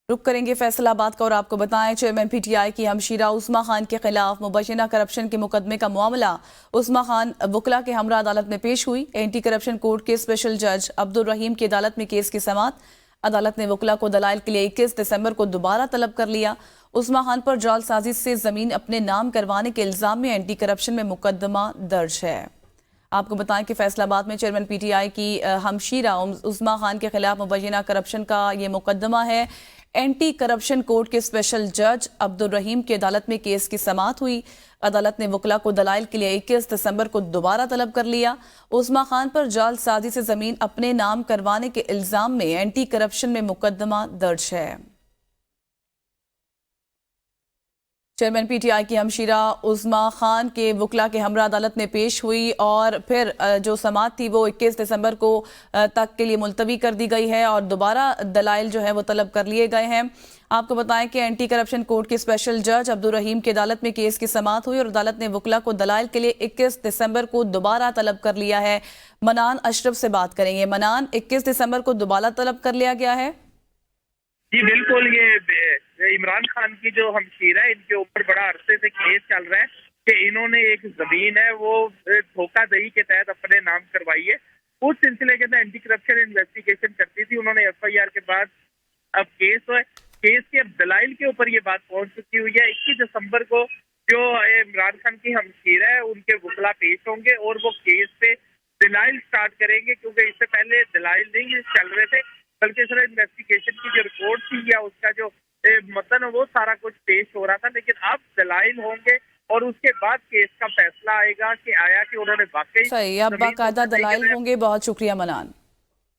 रुक करेंगे फैसलाबाद का और आपको बताएं चेयरमैन पीटीआई की हमशीरा उस्मा खान के खिलाफ मुबैना करप्शन के मुकदमे का मामला उस्मा खान वकला के हमरा अदालत में पेश हुई। एंटी करप्शन कोर्ट के स्पेशल जज अब्दुल रहीम की अदालत में केस की समाअत। अदालत ने वकला को दलाइल के लिए 21 दिसंबर को दोबारा तलब कर लिया। उस्मा खान पर जालसाजी से जमीन अपने नाम करवाने के इल्जाम में एंटी करप्शन में मुकदमा दर्ज है। आपको बताएं कि फैसलाबाद में चेयरमैन पीटीआई की हमशीरा उस्मा खान के खिलाफ मुबैना करप्शन का ये मुकदमा है। एंटी करप्शन कोर्ट के स्पेशल जज अब्दुल रहीम की अदालत में केस की समाअत हुई। अदालत ने वकला को दलाइल के लिए 21 दिसंबर को दोबारा तलब कर लिया। उस्मा खान पर जालसाजी से जमीन अपने नाम करवाने के इल्जाम में एंटी करप्शन में मुकदमा दर्ज है। चेयरमैन पीटीआई की हमशीरा उस्मा खान के वकला के हमरा अदालत में पेश हुई और फिर जो समाअत थी वो 21 दिसंबर को तक के लिए मुलतवी कर दी गई है और दोबारा दलाइल जो है वो तलब कर लिए गए हैं। आपको बताएं कि एंटी करप्शन कोर्ट के स्पेशल जज अब्दुल रहीम की अदालत में केस की समाअत हुई और अदालत ने वकला को दलाइल के लिए 21 दिसंबर को दोबारा तलब कर लिया है। मनान अशरफ से बात करेंगे। मनान, 21 दिसंबर को दोबारा तलब कर लिया गया है। जी बिल्कुल, ये इमरान खान की जो हमशीरा है इनके ऊपर बड़ा अरसे से केस चल रहा है कि इन्होंने एक जमीन है वो धोखाधड़ी के तहत अपने नाम करवाई है। उस सिलसिले के अंदर एंटी करप्शन इन्वेस्टिगेशन करती थी उन्होंने एफआईआर के बाद अब केस है। केस के अब दलाइल के ऊपर ये बात पहुंच चुकी हुई है। 21 दिसंबर को जो इमरान खान की हमशीरा है उनके वकला पेश होंगे और वो केस पे दलाइल स्टार्ट करेंगे, क्योंकि इससे पहले दलाइल नहीं चल रहे थे बल्कि सर इन्वेस्टिगेशन की जो रिपोर्ट थी या उसका जो मतन वो सारा कुछ पेश हो रहा था। लेकिन अब दलाइल होंगे और उसके बाद केस का फैसला आएगा कि आया कि उन्होंने वाकई सही, अब बाकायदा दलाइल होंगे। बहुत शुक्रिया मनान।